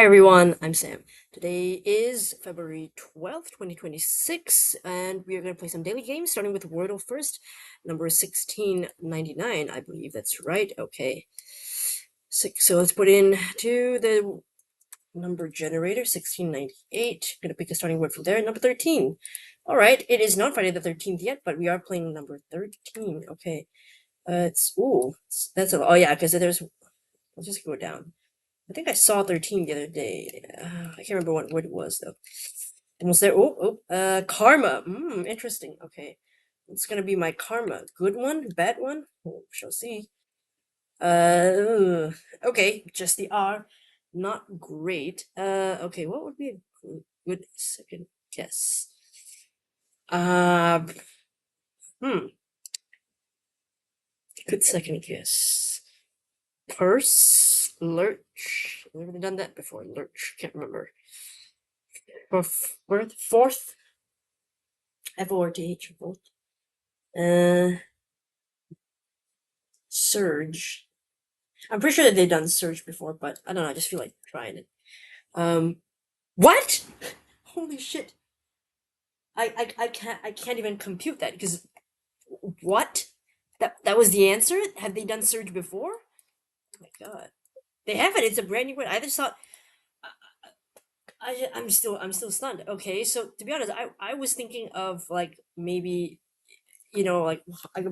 Hi everyone, I'm Sam. Today is February 12th, 2026, and we are going to play some daily games, starting with Wordle first. Number 1699, I believe that's right. Okay. So let's put in to the number generator, 1698. Gonna pick a starting word from there. Number 13. Alright, it is not Friday the 13th yet, but we are playing number 13. Okay. Oh yeah, because let's just go down. I think I saw 13 the other day. I can't remember what word it was though. Almost there. Karma. Interesting. Okay. It's gonna be my karma. Good one? Bad one? Oh, shall see. Okay, just the R. Not great. Okay, what would be a good second guess? Uh, hmm. Good second guess. Purse? Lurch? I've never done that before. Lurch. Can't remember. Fourth? F-O-R-T-H. Fourth. Surge. I'm pretty sure that they've done Surge before, but I don't know. I just feel like trying it. What? Holy shit! I can't even compute that because what? That was the answer. Have they done Surge before? Oh my god, they haven't. It's a brand new word. I just thought. I'm still stunned. Okay, so to be honest, I was thinking of like maybe like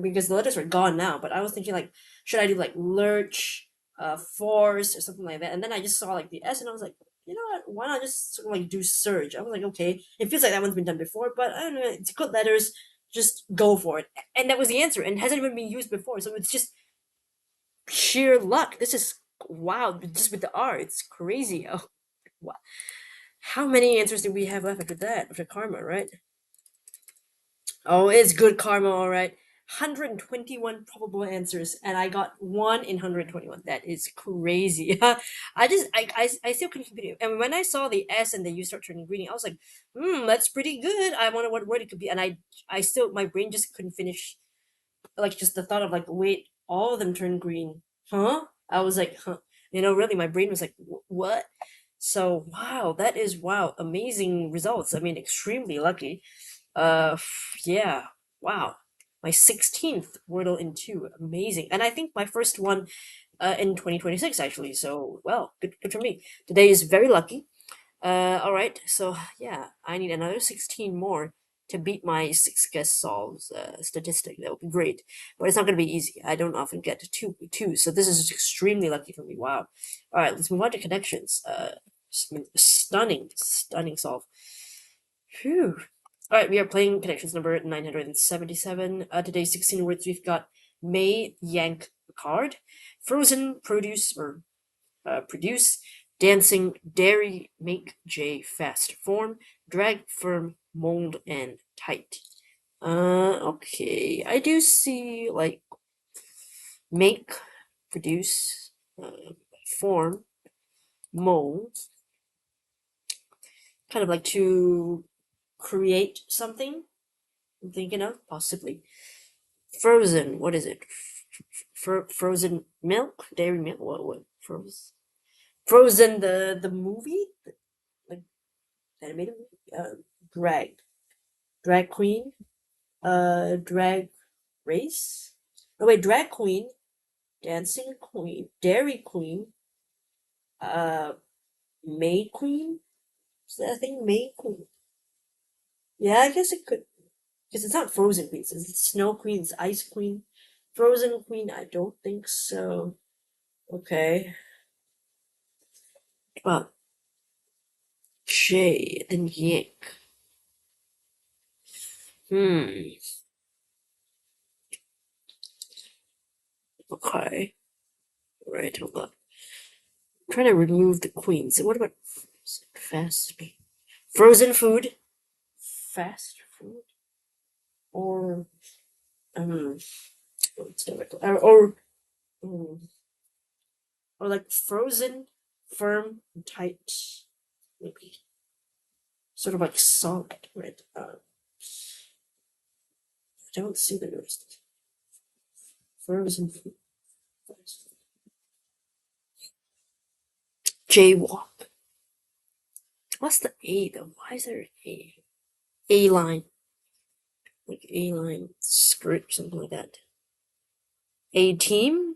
because the letters are gone now. But I was thinking like, should I do like lurch, force, or something like that? And then I just saw like the S, and I was like, you know what? Why not just sort of like do surge? I was like, okay, it feels like that one's been done before, but I don't know. It's good letters. Just go for it. And that was the answer, and it hasn't even been used before. So it's just sheer luck. This is wow. Just with the R, it's crazy. Oh, wow. How many answers do we have left after that? After karma, right? Oh, it's good karma, all right. 121 probable answers, and I got one in 121. That is crazy. I still couldn't compute it. And when I saw the S and the U start turning green, I was like, that's pretty good. I wonder what word it could be. And I still, my brain just couldn't finish, like, just the thought of, like, wait, all of them turned green. Huh? I was like, huh. Really, my brain was like, what? So, wow, that is, wow, amazing results. I mean, extremely lucky. Yeah. Wow. My 16th Wordle in two. Amazing. And I think my first one in 2026 actually. So, well, good for me. Today is very lucky. All right. So, yeah, I need another 16 more to beat my six guess solves statistic. That would be great. But it's not going to be easy. I don't often get to two. So this is extremely lucky for me. Wow. All right, let's move on to connections. Stunning solve. Phew. All right, we are playing connections number 977. Today's 16 words we've got May yank card, frozen produce or produce, dancing, dairy, make, fast form, drag, firm, mold, and tight. Okay, I do see like make, produce, form, mold, kind of like to create something. I'm thinking of possibly frozen. What is it? Frozen milk, dairy milk. What? Frozen the movie, like animated movie. Drag queen. Drag race. Oh wait, drag queen, dancing queen, dairy queen. Uh, maid queen. Is that a thing? Maid queen. Yeah, I guess it could. Because it's not frozen queen. It's snow queen. It's ice queen. Frozen queen. I don't think so. Okay. Well, J and yank. Hmm. Okay. Right. Hold on. I'm trying to remove the queen. So what about fast? Frozen food. Fast food. Or or um, or like frozen, firm, tight. Maybe sort of like solid. Right. I don't see the rest. Frozen food. Jaywalk. What's the A though? Why is there an A? A line. Like A line script, something like that. A team?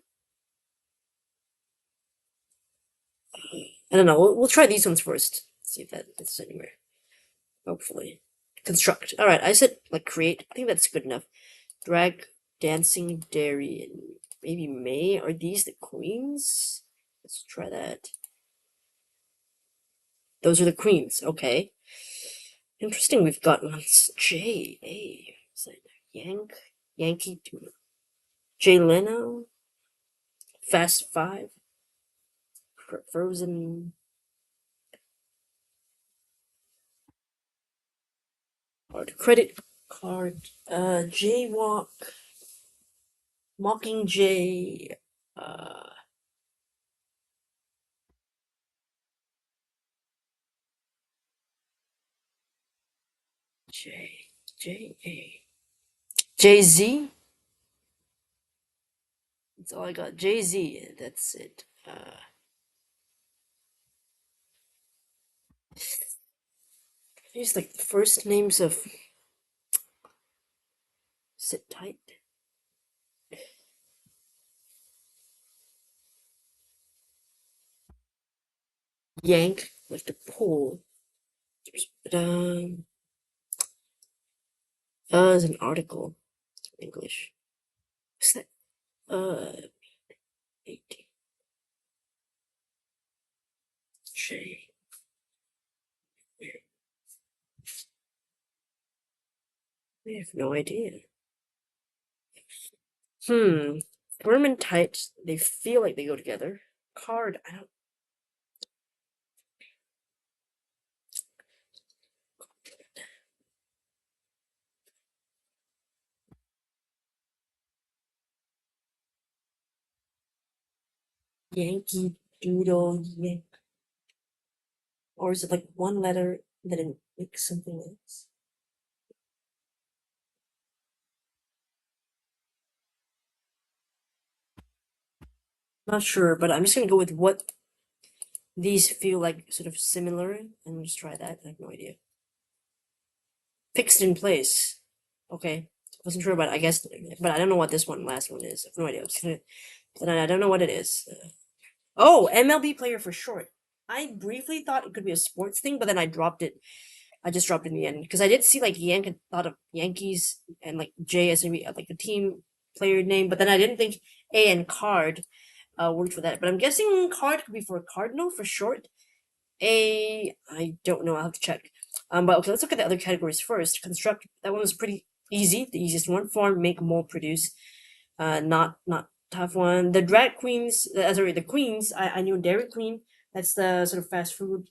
I don't know. We'll try these ones first. See if that gets anywhere. Hopefully. Construct. Alright, I said like create. I think that's good enough. Drag dancing dairy and maybe May. Are these the queens? Let's try that. Those are the queens. Okay. Interesting. We've got ones. J A. Is that Yankee Doodle? Jay Leno. Fast Five. Frozen. Credit card. Jaywalk. Mockingjay. Uh, J A. Jay Z. That's all I got. Jay Z. That's it. These like the first names of. Sit tight. Yank, like the pull. Um, is an article. English. What's that? 18. J. I have no idea. Firm and tight. They feel like they go together. Card. I don't. Yankee Doodle Yank. Or is it like one letter that it makes something else? Not sure, but I'm just gonna go with what these feel like sort of similar and just try that. I have no idea. Fixed in place. Okay. Wasn't sure about it, I guess, but I don't know what this last one is. I have no idea. But I don't know what it is. Oh, MLB player for short. I briefly thought it could be a sports thing, but then I dropped it. I just dropped it in the end because I did see like thought of Yankees and like J as maybe like a team player name, but then I didn't think A and card worked for that. But I'm guessing card could be for cardinal for short. I don't know. I'll have to check. But okay, let's look at the other categories first. Construct. That one was pretty easy. The easiest one. Form, make, mold, produce. Not tough one. The drag queens. Sorry, the queens. I knew Dairy Queen. That's the sort of fast food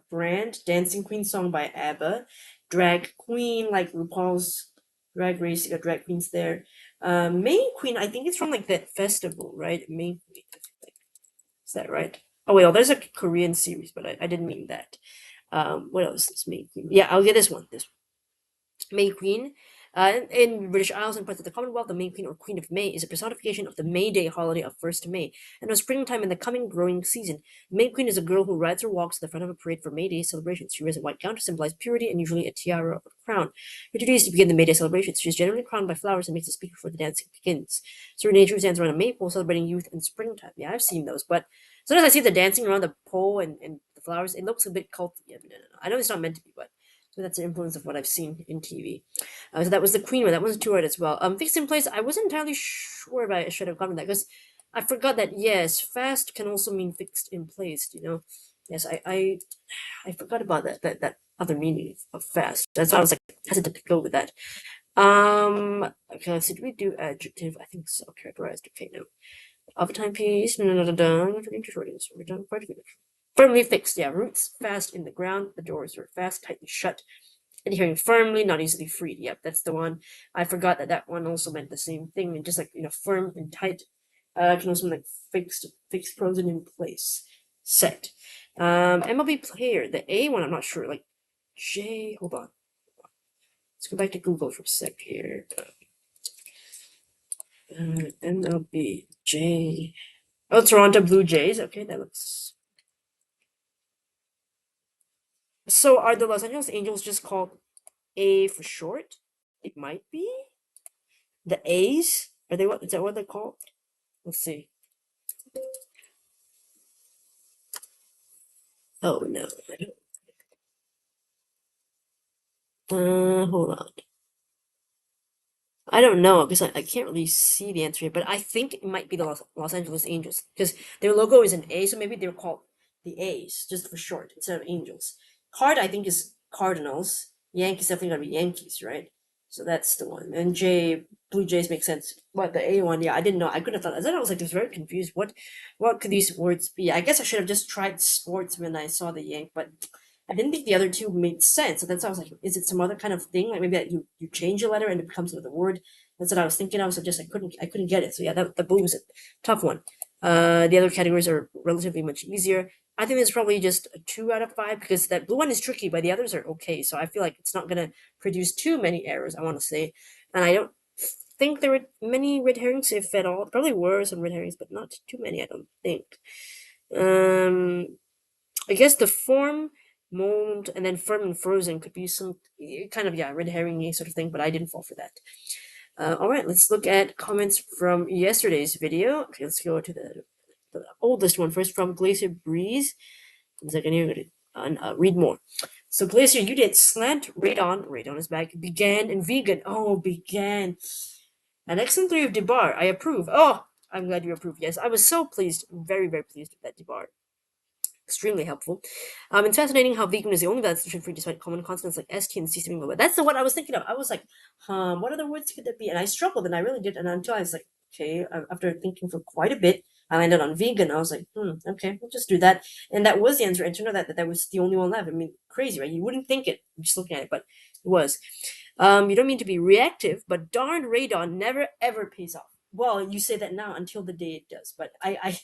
brand. Dancing Queen song by ABBA. Drag queen like RuPaul's Drag Race. You got drag queens there. Main Queen. I think it's from like that festival, right? Main Queen. Is that right? Oh wait, there's a Korean series, but I didn't mean that. What else is May Queen? Yeah, I'll get this one. This May Queen. In British Isles and parts of the Commonwealth, the May Queen or Queen of May is a personification of the May Day holiday of 1st May and of springtime in the coming growing season. The May Queen is a girl who rides or walks to the front of a parade for May Day celebrations. She wears a white gown to symbolize purity and usually a tiara or crown. Her duty is to begin the May Day celebrations. She is generally crowned by flowers and makes a speech before the dancing begins. So nature stands around a maypole celebrating youth and springtime. Yeah, I've seen those, but as soon as I see the dancing around the pole and the flowers, it looks a bit culty. I know it's not meant to be, but so that's an influence of what I've seen in TV. So that was the Queen one. That one's too hard as well. Fixed in place. I wasn't entirely sure if I should have gotten that because I forgot that yes, fast can also mean fixed in place. Yes, I forgot about that other meaning of fast. That's why I was like hesitant to go with that. Okay, so did we do adjective? I think so. Characterized. Okay, no. Of a timepiece. No. We're done. Firmly fixed. Yeah, roots fast in the ground. The doors are fast, tightly shut. Adhering firmly, not easily freed. Yep, that's the one. I forgot that one also meant the same thing. And just like firm and tight, can also mean like fixed, frozen in place, set. MLB player. The A one, I'm not sure. Like J. Hold on. Let's go back to Google for a sec here. MLB J. Oh, Toronto Blue Jays. Okay, that looks. So are the Los Angeles Angels just called A for short? It might be. The A's? Are they what? Is that what they're called? Let's see. Oh no, I don't. Hold on. I don't know because I can't really see the answer here, but I think it might be the Los Angeles Angels because their logo is an A, so maybe they're called the A's just for short instead of Angels. Card I think is Cardinals. Yankees definitely gotta be Yankees, right? So that's the one. And Blue Jays make sense. What the A one? Yeah, I didn't know. I couldn't have thought. Then I was like, just very confused. What could these words be? I guess I should have just tried sports when I saw the Yank, but I didn't think the other two made sense. And then so I was like, is it some other kind of thing? Like maybe that you change a letter and it becomes another word. That's what I was thinking of. So just I couldn't get it. So yeah, that the blue was a tough one. The other categories are relatively much easier. I think it's probably just a 2 out of 5 because that blue one is tricky, but the others are okay. So I feel like it's not gonna produce too many errors. I want to say, and I don't think there were many red herrings, if at all. Probably were some red herrings, but not too many. I don't think. Um, I guess the form, mold, and then firm and frozen could be some kind of yeah red herring sort of thing, but I didn't fall for that. All right, let's look at comments from yesterday's video. Okay, let's go to the oldest one first from Glacier Breeze. 1 second here, read more. So Glacier, you did slant, radon is back, began, and vegan. Oh, began. An excellent 3 of Debar. I approve. Oh, I'm glad you approve. Yes, I was so pleased, very, very pleased with that Debar. Extremely helpful. It's fascinating how vegan is the only validation free despite common consonants like ST and C seeming low. That's the one I was thinking of. I was like, what other words could that be? And I struggled and I really did. And until I was like, okay, after thinking for quite a bit, I landed on vegan. I was like, okay, we'll just do that. And that was the answer. And turned out that was the only one left. I mean, crazy, right? You wouldn't think it just looking at it, but it was. You don't mean to be reactive, but darned radon never ever pays off. Well, you say that now until the day it does, but I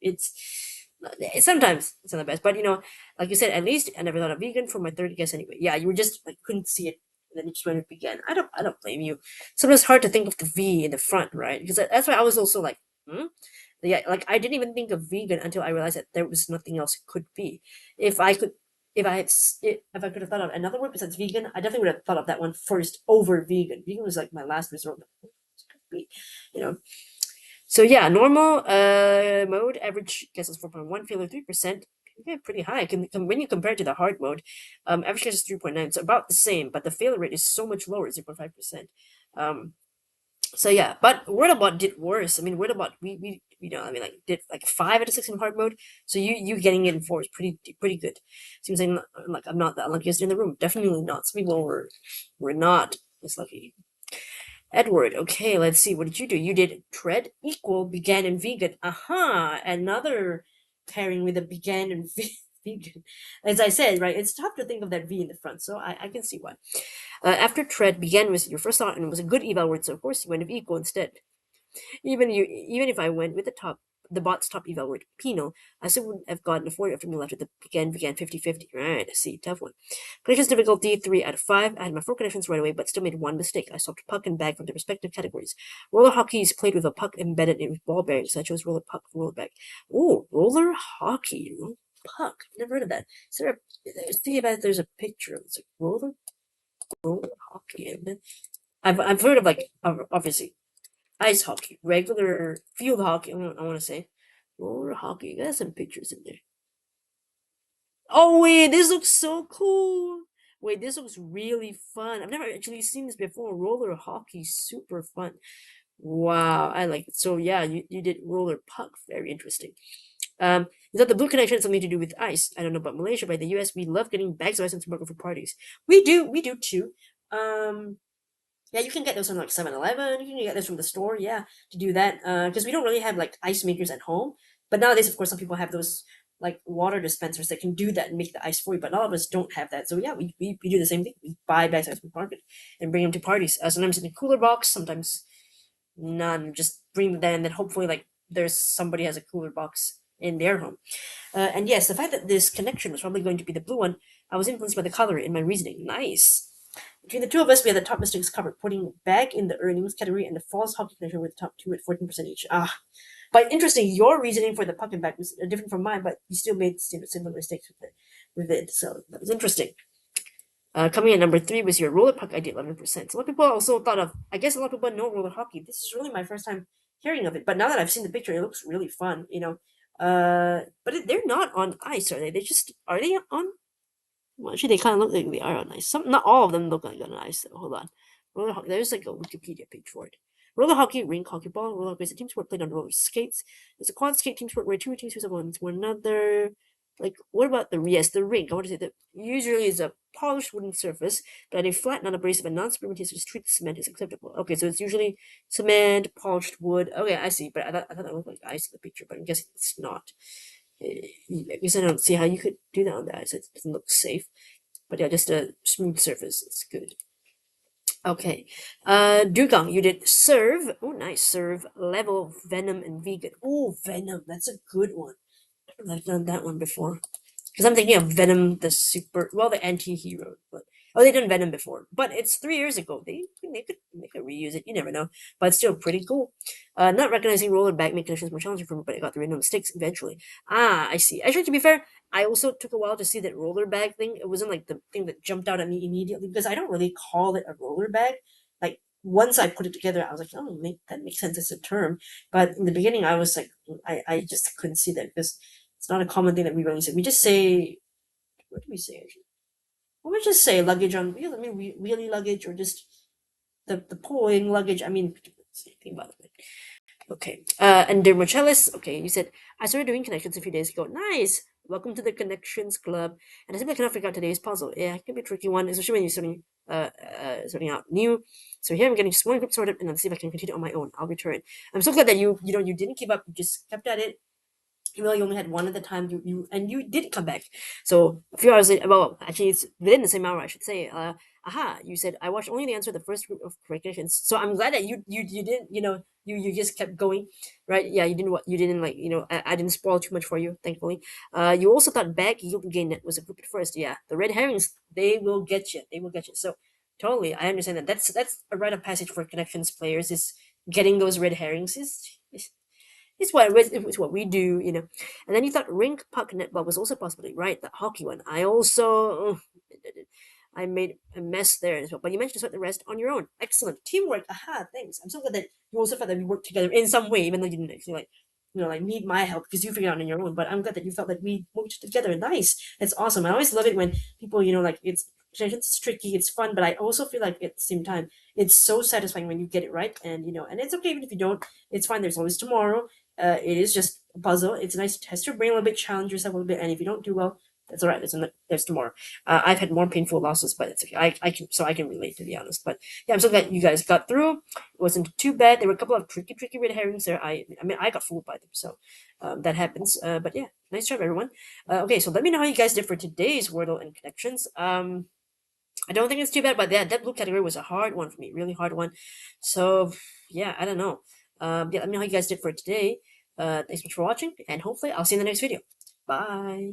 it's sometimes it's not the best, but like you said, at least I never thought of vegan for my third guess anyway. Yeah, you were just like couldn't see it, and then you just went with began. I don't blame you. Sometimes it's hard to think of the V in the front, right? Because that's why I was also like, yeah, like I didn't even think of vegan until I realized that there was nothing else it could be. If I could, if I could have thought of another word besides vegan, I definitely would have thought of that one first over vegan. Vegan was like my last resort. You know, so yeah, normal mode average guess is 4.1, failure 3%. Yeah, pretty high. When you compare it to the hard mode, average guess is 3.9. So about the same, but the failure rate is so much lower, 0.5%. Um, so yeah, but Wordlebot did worse. I mean, Wordlebot I mean, like did like 5 out of 6 in hard mode. So you getting it in 4 is pretty good. Seems like I'm not the unluckiest in the room. Definitely not. Some people were not as lucky. Edward, okay, let's see. What did you do? You did tread equal began and vegan. Aha, another pairing with a began and vegan. As I said, right, it's tough to think of that V in the front, so I can see why. After tread began was your first thought and it was a good eval word, so of course you went with equal instead. Even if I went with the bot's top eval word, penal, I still wouldn't have gotten a 4 after me left with the began 50-50. Right, I see, tough one. Connections difficulty 3 out of 5. I had my 4 connections right away, but still made one mistake. I swapped puck and bag from their respective categories. Roller hockey is played with a puck embedded in with ball bearings, so I chose roller puck for roller bag. Ooh, roller hockey, puck. Never heard of that. Is there see if there's a picture. It's like roller hockey. I've heard of like obviously ice hockey, regular field hockey. I want to say roller hockey. Got some pictures in there. Oh wait, this looks so cool. Wait, this looks really fun. I've never actually seen this before. Roller hockey, super fun. Wow, I like it. So yeah, you did roller puck. Very interesting. Is that the blue connection has something to do with ice? I don't know about Malaysia, but in the US, we love getting bags of ice and sparkle for parties. We do too. Um, yeah, you can get those from like 7-Eleven. You can get those from the store. Yeah, to do that. Because we don't really have like ice makers at home. But nowadays, of course, some people have those like water dispensers that can do that and make the ice for you. But a lot of us don't have that. So yeah, we do the same thing. We buy bags of ice from the market and bring them to parties. Sometimes in a cooler box. Sometimes none. Just bring them there, and then hopefully like there's somebody has a cooler box in their home. And yes, the fact that this connection was probably going to be the blue one, I was influenced by the color in my reasoning. Nice. Between the two of us, we had the top mistakes covered, putting back in the earnings category and the false hockey connection with the top two at 14% each. But interesting, your reasoning for the puck and back was different from mine, but you still made similar mistakes with it. with it. So that was interesting. Coming in number 3 was your roller puck idea, 11%. So a lot of people also thought of, I guess a lot of people know roller hockey. This is really my first time hearing of it. But now that I've seen the picture, it looks really fun, you know. They're not on ice, are they? Are they on? Well, actually, they kind of look like they are on ice. Not all of them look like on ice, though. Hold on. There's like a Wikipedia page for it. Roller hockey, rink hockey ball. Roller hockey is a team sport played on roller skates. It's a quad skate team sport where two teams face one to another. Like, what about the rink? I want to say that usually is a polished wooden surface, but on a flat, non-abrasive, and non-cementitious treated cement is acceptable. Okay, so it's usually cement, polished wood. Okay, I see. But I thought that looked like ice in the picture, but I'm guessing it's not. I guess I don't see how you could do that on the ice. It doesn't look safe. But yeah, just a smooth surface. It's good. Okay. Dugong, you did serve. Oh, nice. Serve, level, venom, and vegan. Oh, venom. That's a good one. I've done that one before. Because I'm thinking of Venom, the anti-hero. But they've done Venom before, but it's 3 years ago. They could reuse it. You never know, but it's still pretty cool. Not recognizing roller bag made conditions more challenging for me, but I got the random mistakes eventually. Ah, I see. Actually, to be fair, I also took a while to see that roller bag thing. It wasn't like the thing that jumped out at me immediately because I don't really call it a roller bag. Like once I put it together, I was like, oh, that makes sense as a term. But in the beginning, I was like, I just couldn't see that because it's not a common thing that we really say. We just say, what do we say actually? Well, we just say luggage on wheel. I mean, wheelie luggage or just the pulling luggage. I mean, think about it. Okay. And Dermochellis, okay, you said, I started doing connections a few days ago. Nice. Welcome to the Connections Club. And I simply cannot figure out today's puzzle. Yeah, it can be a tricky one, especially when you're starting out new. So here I'm getting just one group sorted, and I'll see if I can continue on my own. I'll return. I'm so glad that you didn't give up. You just kept at it. Even though you only had one at the time, you did come back. So a few hours later, well, actually it's within the same hour, I should say. You said I watched only the answer to the first group of corrections. So I'm glad that you didn't, you just kept going, right? Yeah, you didn't like, I didn't spoil too much for you, thankfully. You also thought bag yield gain net was a group at first. Yeah, the red herrings, they will get you. They will get you. So totally, I understand that. That's a rite of passage for connections players, is getting those red herrings is it's what we do, And then you thought rink puck netball was also possibly right, that hockey one. I made a mess there as well. But you managed to sort the rest on your own. Excellent teamwork. Aha, thanks. I'm so glad that you also felt that we worked together in some way, even though you didn't actually need my help because you figured it out on your own. But I'm glad that you felt that we worked together. Nice. It's awesome. I always love it when people, it's tricky, it's fun, but I also feel like at the same time, it's so satisfying when you get it right, and it's okay even if you don't. It's fine. There's always tomorrow. It is just a puzzle. It's nice to test your brain a little bit, challenge yourself a little bit, and if you don't do well, that's all right. There's tomorrow. I've had more painful losses, but it's okay. I can relate, to be honest. But yeah, I'm so glad you guys got through. It wasn't too bad. There were a couple of tricky red herrings there. I mean, I got fooled by them, so that happens. But yeah, nice job, everyone. Okay, so let me know how you guys did for today's Wordle and connections. I don't think it's too bad, but that blue category was a hard one for me, really hard one. So yeah, I don't know. Yeah, let me know how you guys did for today. Thanks so much for watching, and hopefully I'll see you in the next video. Bye.